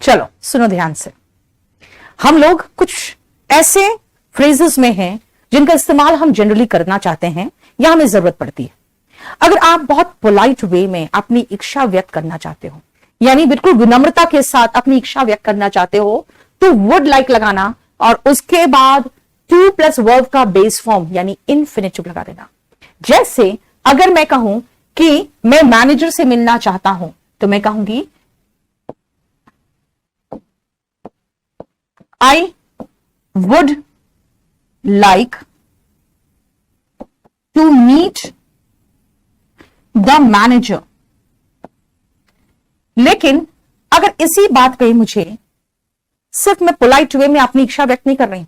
चलो सुनो ध्यान से। हम लोग कुछ ऐसे फ्रेजेस में हैं जिनका इस्तेमाल हम जनरली करना चाहते हैं या हमें जरूरत पड़ती है। अगर आप बहुत पोलाइट वे में अपनी इच्छा व्यक्त करना चाहते हो, यानी बिल्कुल विनम्रता के साथ अपनी इच्छा व्यक्त करना चाहते हो, तो वुड लाइक लगाना और उसके बाद टू प्लस वर्ब का बेस फॉर्म यानी इन्फिनिटिव लगा देना। जैसे अगर मैं कहूं कि मैं मैनेजर से मिलना चाहता हूं, तो मैं कहूंगी I would like to meet the manager. लेकिन अगर इसी बात पे मुझे सिर्फ मैं पोलाइट वे में अपनी इच्छा व्यक्त नहीं कर रही,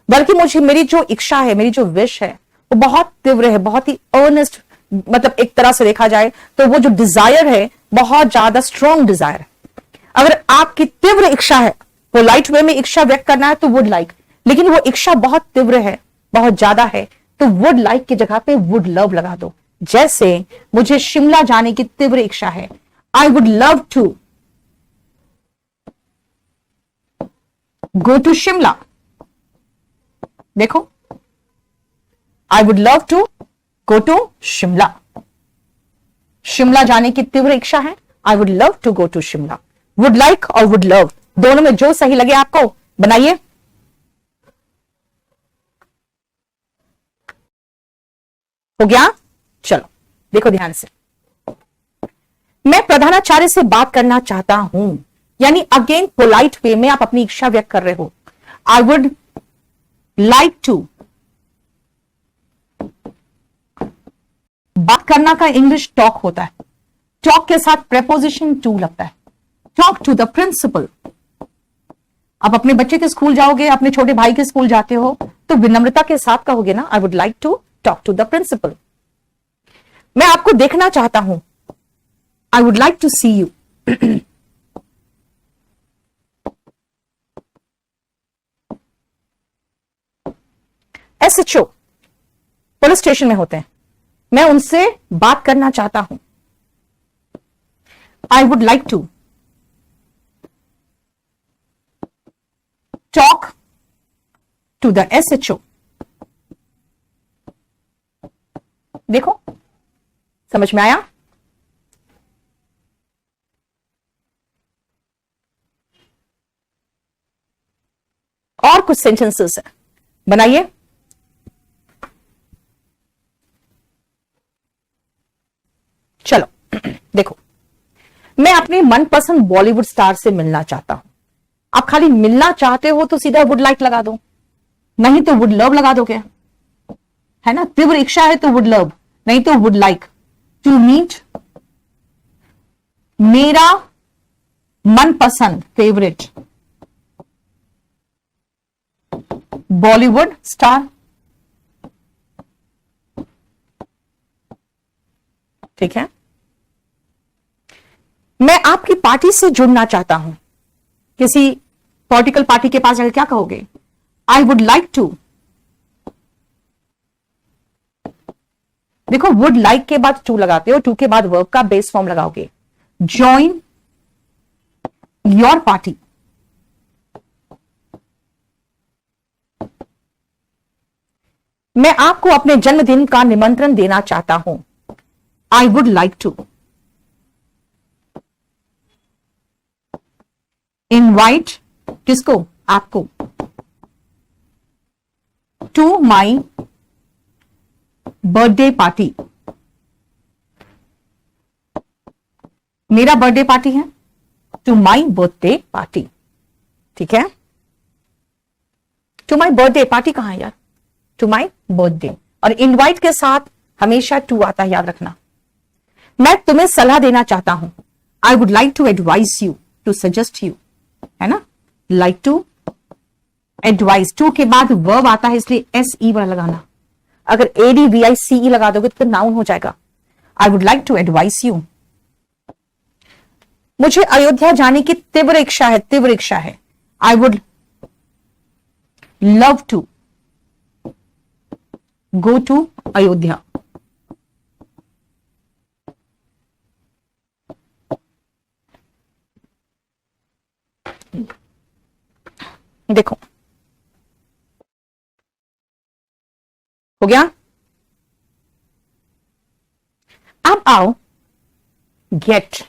बल्कि मुझे मेरी जो इच्छा है, मेरी जो विश है, वो बहुत तीव्र है, बहुत ही अर्नेस्ट, मतलब एक तरह से देखा जाए तो वो जो डिजायर है बहुत ज्यादा स्ट्रॉन्ग डिजायर है। अगर आपकी तीव्र इच्छा है, पोलाइट वे में इच्छा व्यक्त करना है तो वुड लाइक, लेकिन वो इच्छा बहुत तीव्र है, बहुत ज्यादा है, तो वुड लाइक की जगह पे वुड लव लगा दो। जैसे मुझे शिमला जाने की तीव्र इच्छा है, I would love to go to Shimla. देखो, I would love to go to Shimla. Shimla जाने की तीव्र इच्छा है, I would love to go to Shimla. Would like और वुड लव दोनों में जो सही लगे आपको बनाइए। हो गया? चलो देखो ध्यान से। मैं प्रधानाचार्य से बात करना चाहता हूं, यानी अगेन पोलाइट वे में आप अपनी इच्छा व्यक्त कर रहे हो। आई वुड लाइक टू, बात करना का इंग्लिश टॉक होता है, टॉक के साथ प्रेपोजिशन टू लगता है। Talk to the principal. आप अपने बच्चे के स्कूल जाओगे, अपने छोटे भाई के स्कूल जाते हो, तो विनम्रता के साथ कहोगे ना, I would like to talk to the principal. मैं आपको देखना चाहता हूं, I would like to see you. SHO police station में होते हैं, मैं उनसे बात करना चाहता हूं, I would like to talk to the SHO. देखो समझ में आया? और कुछ सेंटेंसेस है, बनाइए। चलो देखो, मैं अपने मनपसंद बॉलीवुड स्टार से मिलना चाहता हूं। आप खाली मिलना चाहते हो तो सीधा वुड लाइक लगा दो, नहीं तो वुड लव लगा दो। क्या है ना, तीव्र इच्छा है तो वुड लव, नहीं तो वुड लाइक टू मीट मेरा मनपसंद फेवरेट बॉलीवुड स्टार। ठीक है, मैं आपकी पार्टी से जुड़ना चाहता हूं। किसी पॉलिटिकल पार्टी के पास जाकर क्या कहोगे? आई वुड लाइक टू, देखो वुड लाइक के बाद टू लगाते हो, टू के बाद वर्ब का बेस फॉर्म लगाओगे, ज्वाइन योर पार्टी। मैं आपको अपने जन्मदिन का निमंत्रण देना चाहता हूं, I would like to invite, किसको? आपको, टू माई बर्थडे पार्टी। मेरा बर्थडे पार्टी है, टू माई बर्थडे पार्टी। ठीक है, टू माई बर्थडे पार्टी कहां है यार? To my birthday. और इनवाइट के साथ हमेशा टू आता है, याद रखना। मैं तुम्हें सलाह देना चाहता हूं, I would like to advice you, to suggest you, है ना, लाइक टू एडवाइस। टू के बाद वर्ब आता है, इसलिए एस ई वाला लगाना। अगर ADVICE लगा दोगे तो नाउन हो जाएगा। I would like to advice you. मुझे अयोध्या जाने की तीव्र इच्छा है, तीव्र इच्छा है, I would love to go to Ayodhya. देखो हो गया। अब आओ गेट।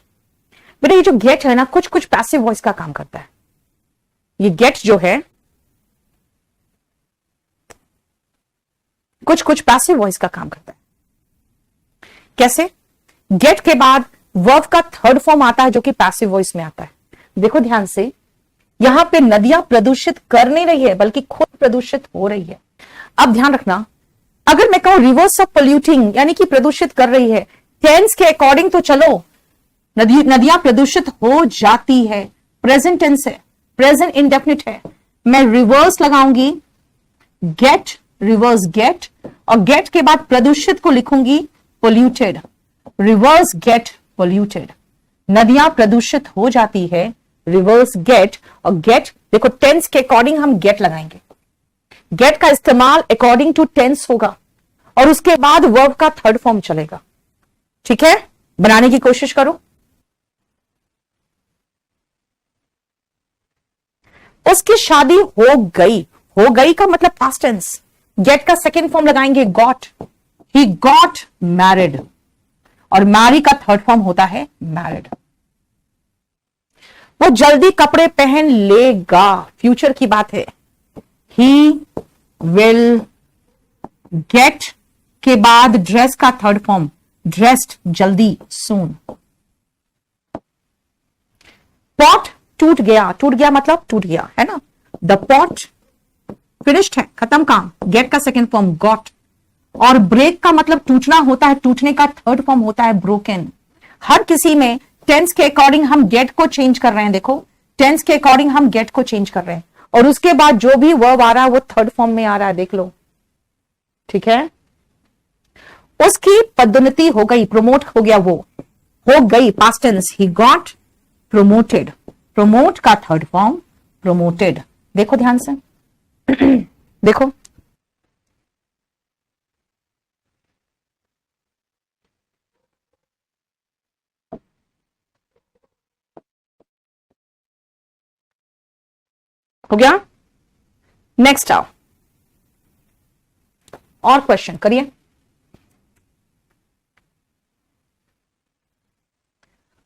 बेटा ये जो गेट है ना, कुछ कुछ पैसिव वॉइस का काम करता है। ये गेट जो है कुछ कुछ पैसिव वॉइस का काम करता है। कैसे? गेट के बाद वर्ब का थर्ड फॉर्म आता है जो कि पैसिव वॉइस में आता है। देखो ध्यान से, यहां पे नदियां प्रदूषित कर नहीं रही है बल्कि खुद प्रदूषित हो रही है। अब ध्यान रखना, अगर मैं कहूं रिवर्स ऑफ पोल्यूटिंग यानी कि प्रदूषित कर रही है, टेंस के अकॉर्डिंग तो चलो नदियां प्रदूषित हो जाती है, प्रेजेंट टेंस है, प्रेजेंट इंडेफिनिट है। मैं रिवर्स लगाऊंगी, गेट, रिवर्स गेट, और गेट के बाद प्रदूषित को लिखूंगी पोल्यूटेड, रिवर्स गेट पोल्यूटेड। नदियां प्रदूषित हो जाती है, रिवर्स गेट, और गेट देखो टेंस के अकॉर्डिंग हम गेट लगाएंगे। गेट का इस्तेमाल अकॉर्डिंग टू टेंस होगा और उसके बाद वर्ब का थर्ड फॉर्म चलेगा। ठीक है, बनाने की कोशिश करो। उसकी शादी हो गई, हो गई का मतलब पास्ट टेंस। गेट का सेकेंड फॉर्म लगाएंगे गॉट, ही गॉट मैरिड, और मैरी का थर्ड फॉर्म होता है मैरिड। वो जल्दी कपड़े पहन लेगा, फ्यूचर की बात है। ही विल गेट के बाद ड्रेस का थर्ड फॉर्म ड्रेस्ड, जल्दी, सून। पॉट टूट गया, टूट गया मतलब टूट गया है ना। द पॉट फिनिश्ड है, खत्म काम, गेट का सेकेंड फॉर्म गॉट। और ब्रेक का मतलब टूटना होता है, टूटने का थर्ड फॉर्म होता है ब्रोकन। हर किसी में टेंस के अकॉर्डिंग हम गेट को चेंज कर रहे हैं। देखो टेंस के अकॉर्डिंग हम गेट को चेंज कर रहे हैं और उसके बाद जो भी वर्ब आ रहा है वो थर्ड फॉर्म में आ रहा है, देख लो। ठीक है, उसकी पदोन्नति हो गई, प्रमोट हो गया, वो हो गई, past tense, he got promoted, promote का थर्ड फॉर्म प्रमोटेड। देखो ध्यान से देखो, हो गया। नेक्स्ट आओ, और क्वेश्चन करिए।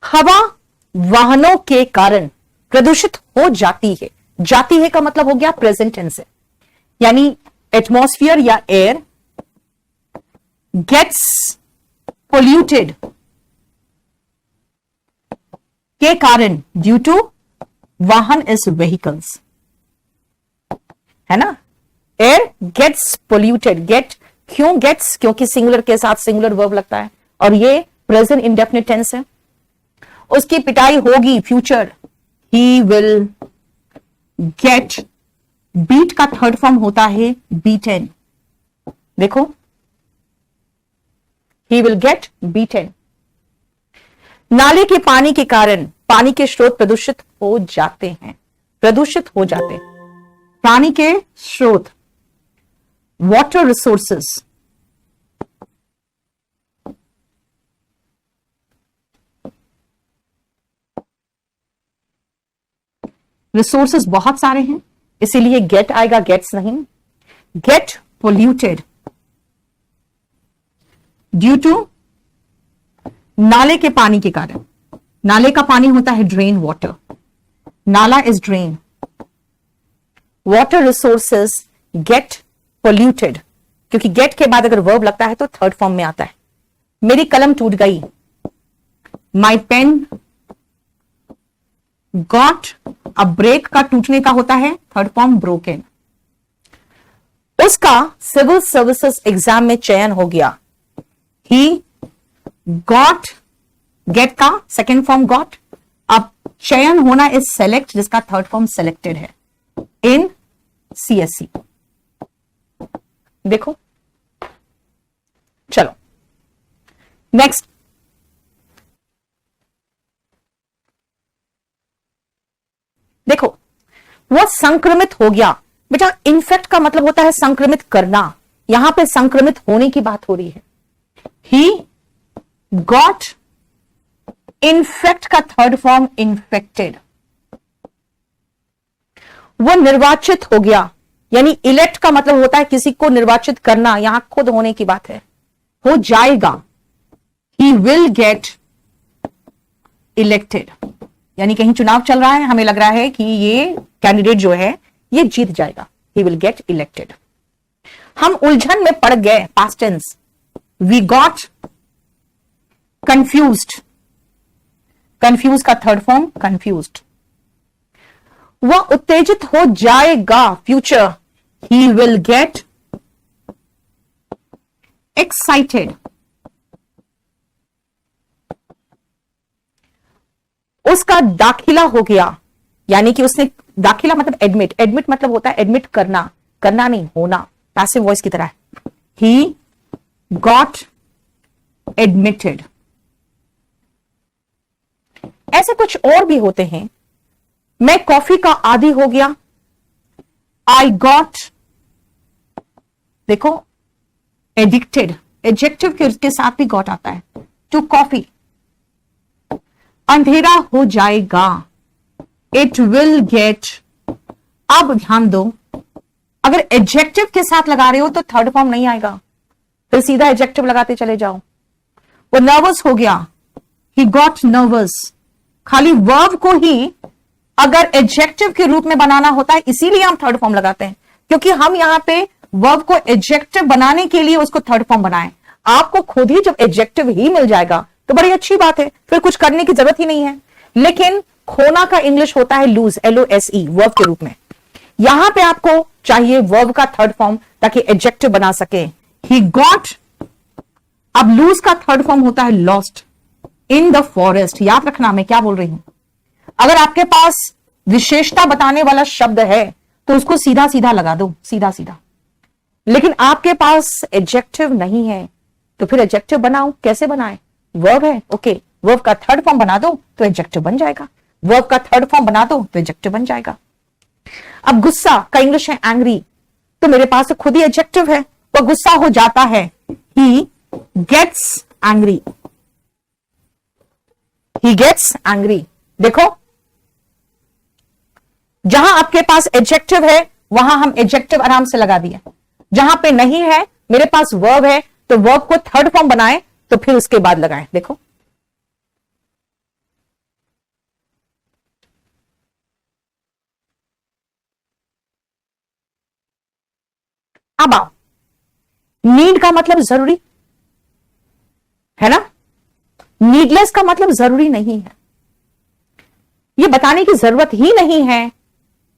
हवा वाहनों के कारण प्रदूषित हो जाती है, जाती है का मतलब हो गया प्रेजेंट टेंस से, यानी एटमॉस्फेयर या एयर गेट्स पोल्यूटेड के कारण, ड्यू टू वाहन इज व्हीकल्स, है ना। एयर गेट्स पोल्यूटेड, गेट क्यों गेट्स, क्योंकि सिंगुलर के साथ सिंगुलर वर्ब लगता है और ये प्रेजेंट इंडेफिनिट टेंस है। उसकी पिटाई होगी, future, he will get, beat का थर्ड फॉर्म होता है बीटेन। देखो ही विल गेट बीटेन। नाले के पानी के कारण पानी के स्रोत प्रदूषित हो जाते हैं, प्रदूषित हो जाते हैं। पानी के स्रोत, वाटर रिसोर्सेस, रिसोर्सेस बहुत सारे हैं इसीलिए गेट आएगा, गेट्स नहीं। गेट पोल्यूटेड ड्यू टू नाले के पानी के कारण, नाले का पानी होता है ड्रेन वाटर, नाला is drain. Water resources get polluted, क्योंकि गेट के बाद अगर वर्ब लगता है तो थर्ड फॉर्म में आता है। मेरी कलम टूट गई, माई पेन गॉट, अब ब्रेक का टूटने का होता है थर्ड फॉर्म ब्रोकन। उसका सिविल सर्विसेज एग्जाम में चयन हो गया, ही गॉट, गेट का सेकेंड फॉर्म गॉट। अब चयन होना इज सेलेक्ट, जिसका थर्ड फॉर्म सेलेक्टेड है इन सीएससी। देखो चलो नेक्स्ट, देखो वो संक्रमित हो गया। बेटा इन्फेक्ट का मतलब होता है संक्रमित करना, यहां पे संक्रमित होने की बात हो रही है। ही गॉट इन्फेक्ट का थर्ड फॉर्म इन्फेक्टेड, वो निर्वाचित हो गया, यानी इलेक्ट का मतलब होता है किसी को निर्वाचित करना, यहां खुद होने की बात है, हो जाएगा। ही विल गेट इलेक्टेड, यानी कहीं चुनाव चल रहा है, हमें लग रहा है कि ये कैंडिडेट जो है ये जीत जाएगा, ही विल गेट इलेक्टेड। हम उलझन में पड़ गए, past tense, we got confused, confuse का थर्ड फॉर्म कंफ्यूज्ड। वह उत्तेजित हो जाएगा, future, he will get excited. उसका दाखिला हो गया, यानी कि उसने, दाखिला मतलब एडमिट, एडमिट मतलब होता है एडमिट करना, करना नहीं, होना, पैसिव वॉइस की तरह है। He got admitted. ऐसे कुछ और भी होते हैं। मैं कॉफी का आदी हो गया, आई गॉट, देखो एडिक्टेड, एडजेक्टिव के साथ भी गॉट आता है, टू कॉफी। अंधेरा हो जाएगा, इट विल गेट। अब ध्यान दो, अगर एडजेक्टिव के साथ लगा रहे हो तो थर्ड फॉर्म नहीं आएगा, फिर सीधा एडजेक्टिव लगाते चले जाओ। वो नर्वस हो गया, ही गॉट नर्वस। खाली वर्ब को ही अगर एडजेक्टिव के रूप में बनाना होता है, इसीलिए हम थर्ड फॉर्म लगाते हैं, क्योंकि हम यहां पे वर्ब को एडजेक्टिव बनाने के लिए उसको थर्ड फॉर्म बनाएं। आपको खुद ही जब एडजेक्टिव ही मिल जाएगा तो बड़ी अच्छी बात है, फिर कुछ करने की जरूरत ही नहीं है। लेकिन खोना का इंग्लिश होता है लूज, LOSE, वर्ब के रूप में। यहां पे आपको चाहिए वर्ब का थर्ड फॉर्म ताकि एडजेक्टिव बना सके। ही गॉट, अब लूज का थर्ड फॉर्म होता है लॉस्ट इन द फॉरेस्ट। याद रखना मैं क्या बोल रही हूं। अगर आपके पास विशेषता बताने वाला शब्द है तो उसको सीधा सीधा लगा दो, सीधा सीधा। लेकिन आपके पास एडजेक्टिव नहीं है तो फिर एडजेक्टिव बनाओ, कैसे बनाए? वर्ब है, ओके, वर्ब का थर्ड फॉर्म बना दो तो एडजेक्टिव बन जाएगा, वर्ब का थर्ड फॉर्म बना दो तो एडजेक्टिव बन जाएगा। अब गुस्सा का इंग्लिश है एंग्री, तो मेरे पास तो खुद ही एडजेक्टिव है, वो गुस्सा हो जाता है, he gets angry, he gets angry. देखो, जहां आपके पास एडजेक्टिव है वहां हम एडजेक्टिव आराम से लगा दिए, जहां पे नहीं है, मेरे पास वर्ब है, तो वर्ब को थर्ड फॉर्म बनाए तो फिर उसके बाद लगाएं। देखो, अब आओ, नीड का मतलब जरूरी है ना, नीडलेस का मतलब जरूरी नहीं है। ये बताने की जरूरत ही नहीं है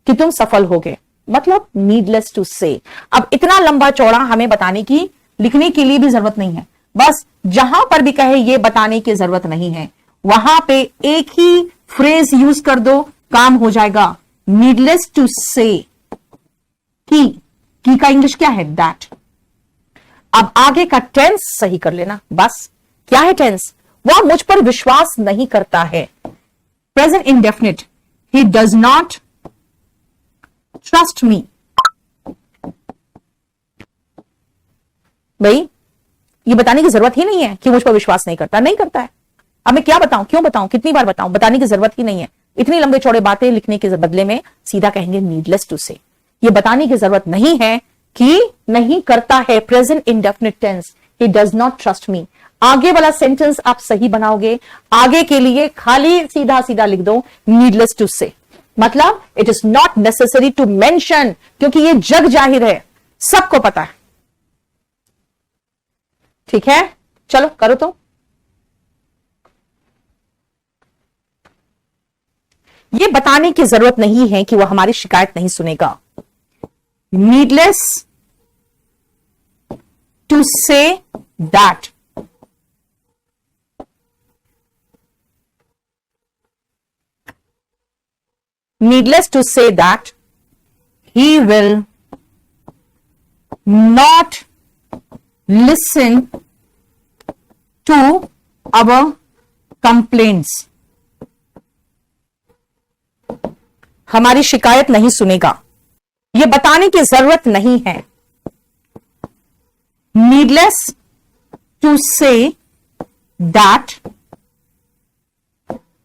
कि तुम सफल होगे, मतलब नीडलेस टू से। अब इतना लंबा चौड़ा हमें बताने की, लिखने के लिए भी जरूरत नहीं है, बस जहां पर भी कहे ये बताने की जरूरत नहीं है वहां पे एक ही फ्रेज यूज कर दो, काम हो जाएगा। नीडलेस टू से, की का इंग्लिश क्या है? दैट। अब आगे का टेंस सही कर लेना, बस। क्या है टेंस? वह मुझ पर विश्वास नहीं करता है। Present indefinite, he does not trust मी। भाई, ये बताने की जरूरत ही नहीं है कि मुझ पर विश्वास नहीं करता, नहीं करता है। अब मैं क्या बताऊं, क्यों बताऊं, कितनी बार बताऊं, बताने की जरूरत ही नहीं है। इतनी लंबे चौड़े बातें लिखने के बदले में सीधा कहेंगे नीडलेस टू से। ये बताने की जरूरत नहीं है कि नहीं करता है, present indefinite tense, he does not trust me. आगे वाला सेंटेंस आप सही बनाओगे, आगे के लिए खाली सीधा सीधा लिख दो नीडलेस टू से, मतलब it is not necessary to mention, क्योंकि ये जग जाहिर है, सबको पता है। ठीक है, चलो करो तो। ये बताने की जरूरत नहीं है कि वह हमारी शिकायत नहीं सुनेगा। Needless to say that, needless to say that he will not listen to our complaints. हमारी शिकायत नहीं सुनेगा, यह बताने की जरूरत नहीं है। needless to say that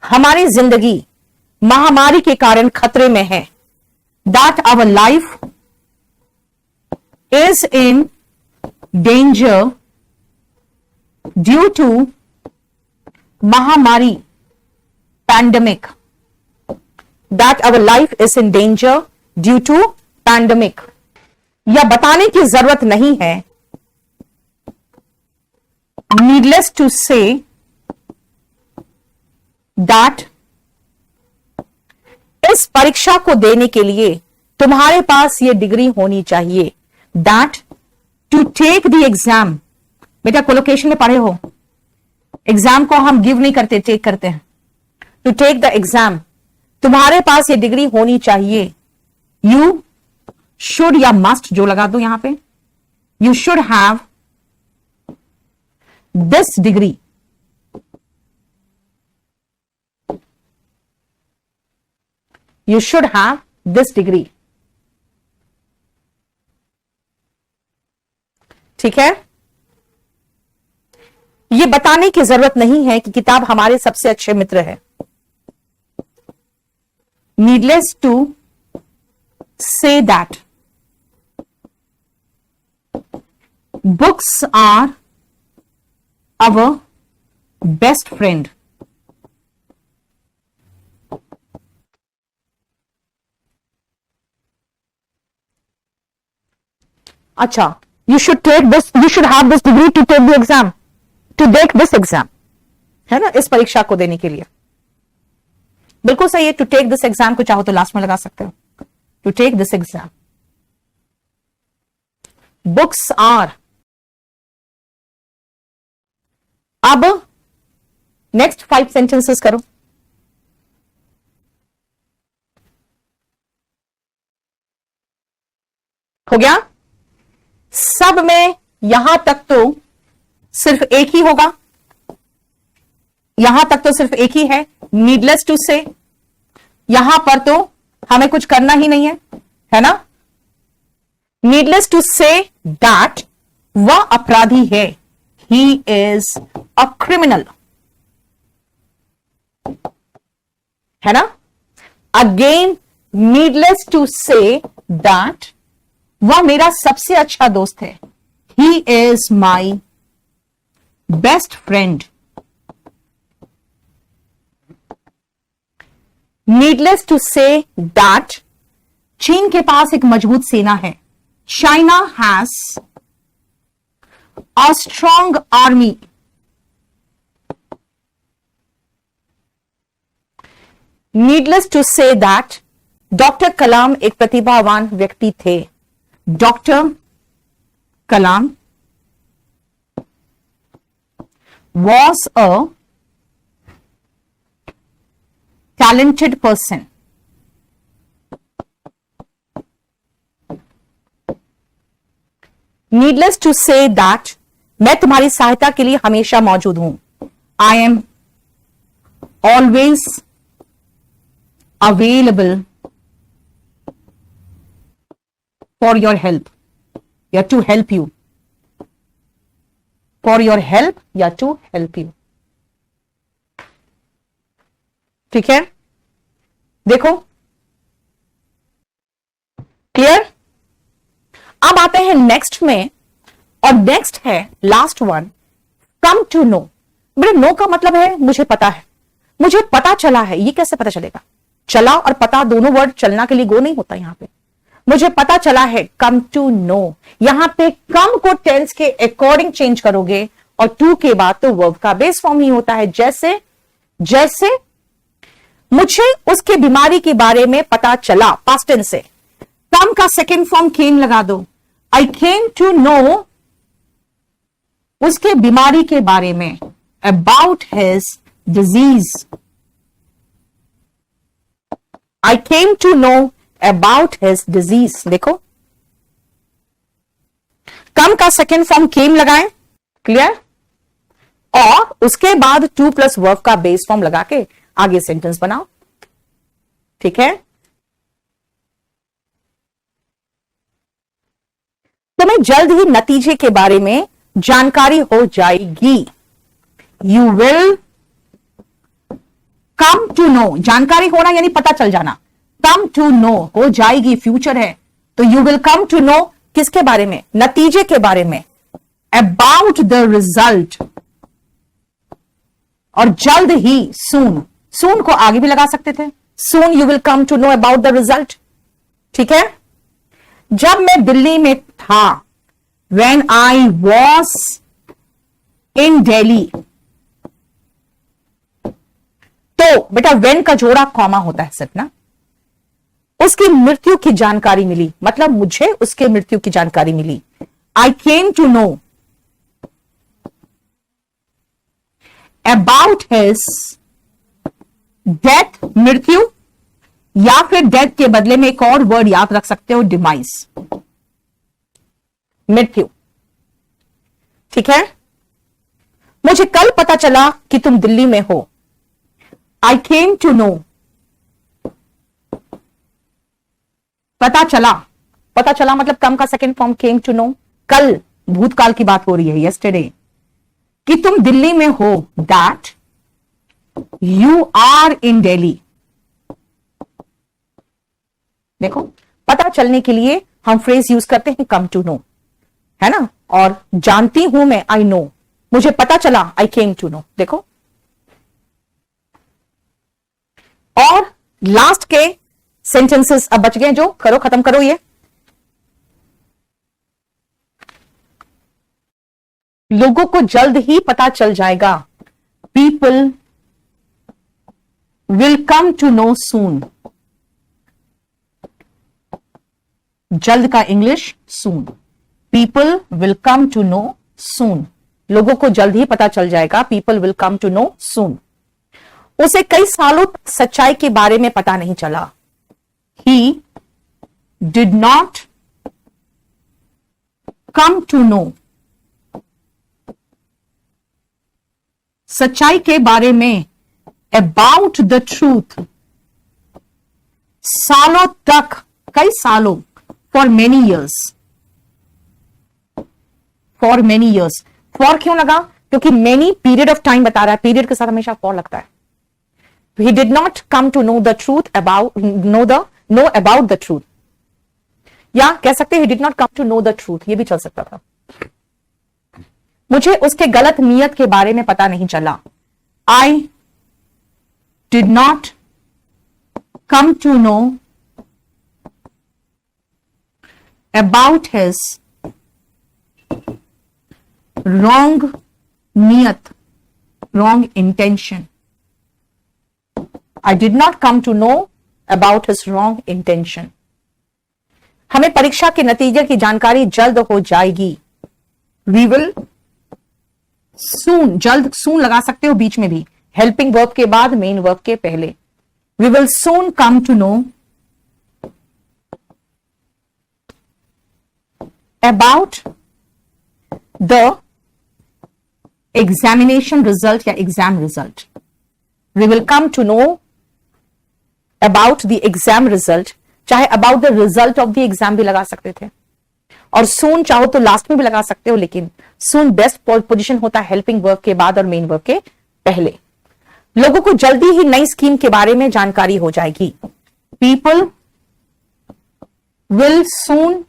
हमारी जिंदगी महामारी के कारण खतरे में है। that our life is in danger due to Mahamari pandemic. That our life is in danger due to pandemic. यह बताने की जरूरत नहीं है, needless to say that इस परीक्षा को देने के लिए तुम्हारे पास यह डिग्री होनी चाहिए. That to take the exam, बेटा कोलोकेशन में पढ़े हो, एग्जाम को हम गिव नहीं करते, टेक करते हैं. टू टेक द एग्जाम, तुम्हारे पास ये डिग्री होनी चाहिए. यू शुड या मस्ट जो लगा दो यहां पे, you should have this degree. You should have this degree. ठीक है. ये बताने की जरूरत नहीं है कि किताब हमारे सबसे अच्छे मित्र है. Needless to say that books are our best friend. अच्छा, you should take this, you should have this degree to take the exam, to take this exam, है ना, इस परीक्षा को देने के लिए. बिल्कुल सही है. टू टेक दिस एग्जाम को चाहो तो लास्ट में लगा सकते हो. To take this exam. Books are. अब नेक्स्ट 5 सेंटेंसेस करो. हो गया. सब में यहां तक तो सिर्फ एक ही होगा, यहां तक तो सिर्फ एक ही है. नीडलेस टू से, यहां पर तो हमें कुछ करना ही नहीं है ना. नीडलेस टू से दैट वह अपराधी है. ही इज अ क्रिमिनल, है ना. Again needless to say that वह मेरा सबसे अच्छा दोस्त है. He is my best friend. Needless to say that चीन के पास एक मजबूत सेना है. China has a strong army. Needless to say that doctor Kalam एक प्रतिभावान व्यक्ति थे. Doctor Kalam was a talented person. Needless to say that मैं तुम्हारी सहायता के लिए हमेशा मौजूद हूं. I am always available for your help या to help you. For your help या to help you. ठीक है. देखो क्लियर. अब आते हैं नेक्स्ट में, और नेक्स्ट है last one, come to know. मेरे नो का मतलब है मुझे पता है, मुझे पता चला है. ये कैसे पता चलेगा? चला और पता दोनों वर्ड चलना के लिए गो नहीं होता. यहां पे मुझे पता चला है, कम टू नो. यहां पे कम को टेंस के अकॉर्डिंग चेंज करोगे और टू के बाद तो वर्ब का बेस फॉर्म ही होता है. जैसे जैसे मुझे उसके बीमारी के बारे में पता चला, पास्ट टेंस से कम का सेकेंड फॉर्म केम लगा दो. आई केम टू नो उसके बीमारी के बारे में, about his disease. I came to know about his disease. देखो कम का सेकेंड फॉर्म केम लगाएं, क्लियर, और उसके बाद टू प्लस वर्ब का बेस फॉर्म लगा के आगे सेंटेंस बनाओ. ठीक है. तुम्हें जल्द ही नतीजे के बारे में जानकारी हो जाएगी. You will come to know. जानकारी होना यानी पता चल जाना. कम टू नो, हो जाएगी, फ्यूचर है, तो you will come to know किसके बारे में? नतीजे के बारे में, अबाउट द रिजल्ट। और जल्द ही, सून, सून को आगे भी लगा सकते थे, soon you will come to know about the result. ठीक है, जब मैं दिल्ली में था, when I was in Delhi, तो बेटा व्हेन का जोड़ा कॉमा होता है सिर्फ ना। उसकी मृत्यु की जानकारी मिली, मतलब मुझे उसके मृत्यु की जानकारी मिली। I came to know about his death, मृत्यु, या फिर डेथ के बदले में एक और वर्ड याद रख सकते हो, डिमाइस, मृत्यु। ठीक है, मुझे कल पता चला कि तुम दिल्ली में हो। आई केम टू नो, पता चला, पता चला मतलब कम का second form came to know, कल, भूतकाल की बात हो रही है, यस्टरडे, कि तुम दिल्ली में हो, that you are in Delhi. देखो, पता चलने के लिए हम फ्रेज यूज करते हैं कम टू नो, है ना, और जानती हूं मैं, आई नो, मुझे पता चला, आई केम टू नो। देखो, और लास्ट के सेंटेंसेस अब बच गए जो, करो, खत्म करो ये। लोगों को जल्द ही पता चल जाएगा, people will come to know soon. जल्द का English soon, people will come to know soon, लोगों को जल्द ही पता चल जाएगा, people will come to know soon. उसे कई सालों तक सच्चाई के बारे में पता नहीं चला, he did not come to know, सच्चाई के बारे में, about the truth, सालों तक, कई सालों, for many years, for many years, for क्यों लगा? क्योंकि many period of time बता रहा है, period के साथ हमेशा for लगता है। He did not come to know the truth about, know about the truth, या कह सकते हैं he did not come to know the truth, ये भी चल सकता था। मुझे उसके गलत नियत के बारे में पता नहीं चला, I did not come to know about his wrong niyat, wrong intention. I did not come to know about his wrong intention. हमें परीक्षा के नतीजे की जानकारी जल्द हो जाएगी, we will soon, जल्द soon लगा सकते हो बीच में भी, हेल्पिंग वर्ब के बाद मेन वर्ब के पहले, we will soon come to know about the examination result या exam result. We will come to know about the exam result, चाहे about the result of the exam भी लगा सकते थे, और soon चाहो तो लास्ट में भी लगा सकते हो, लेकिन soon बेस्ट पोजीशन होता है हेल्पिंग वर्ब के बाद और मेन वर्ब के पहले। लोगों को जल्दी ही नई स्कीम के बारे में जानकारी हो जाएगी, people will soon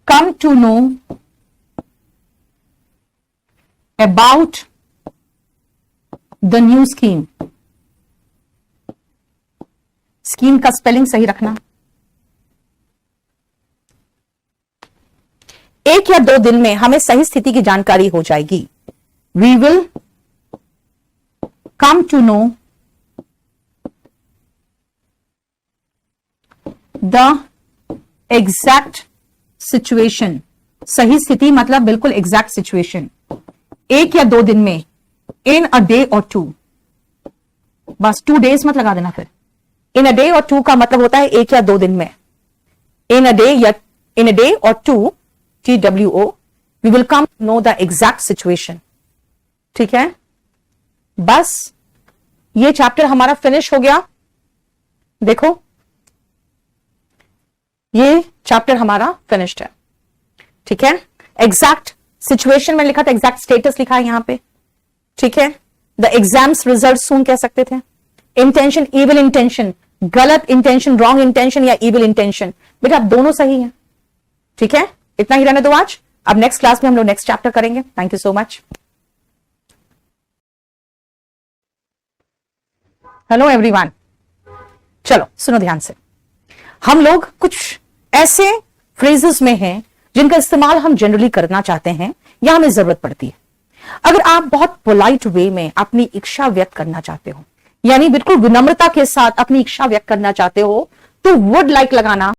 come to know about the new scheme. Scheme का स्पेलिंग सही रखना। एक या दो दिन में हमें सही स्थिति की जानकारी हो जाएगी, we will come to know the exact situation. सही स्थिति मतलब बिल्कुल एग्जैक्ट सिचुएशन, एक या दो दिन में, इन अ डे और टू, बस 2 days मत लगा देना फिर। इन अ डे और टू का मतलब होता है एक या दो दिन में, इन अ डे या इन अ डे और two, TWO, we will come to know the exact situation. ठीक है, बस ये चैप्टर हमारा फिनिश हो गया। देखो ये चैप्टर हमारा फिनिश्ड है। ठीक है, एग्जैक्ट सिचुएशन में लिखा था, एग्जैक्ट स्टेटस लिखा है यहां पे। ठीक है, द एग्जाम्स रिजल्ट सून कह सकते थे, इंटेंशन, इविल इंटेंशन, गलत इंटेंशन, रॉन्ग इंटेंशन या इविल इंटेंशन, बेटा आप दोनों सही हैं। ठीक है, इतना ही रहने दो आज। अब नेक्स्ट क्लास में हम लोग नेक्स्ट चैप्टर करेंगे। Thank you so much. Hello everyone, चलो सुनो ध्यान से। हम लोग कुछ ऐसे फ्रेजेस में हैं जिनका इस्तेमाल हम जनरली करना चाहते हैं या हमें जरूरत पड़ती है। अगर आप बहुत पोलाइट वे में अपनी इच्छा व्यक्त करना चाहते हो, यानी बिल्कुल विनम्रता के साथ अपनी इच्छा व्यक्त करना चाहते हो, तो वुड लाइक लगाना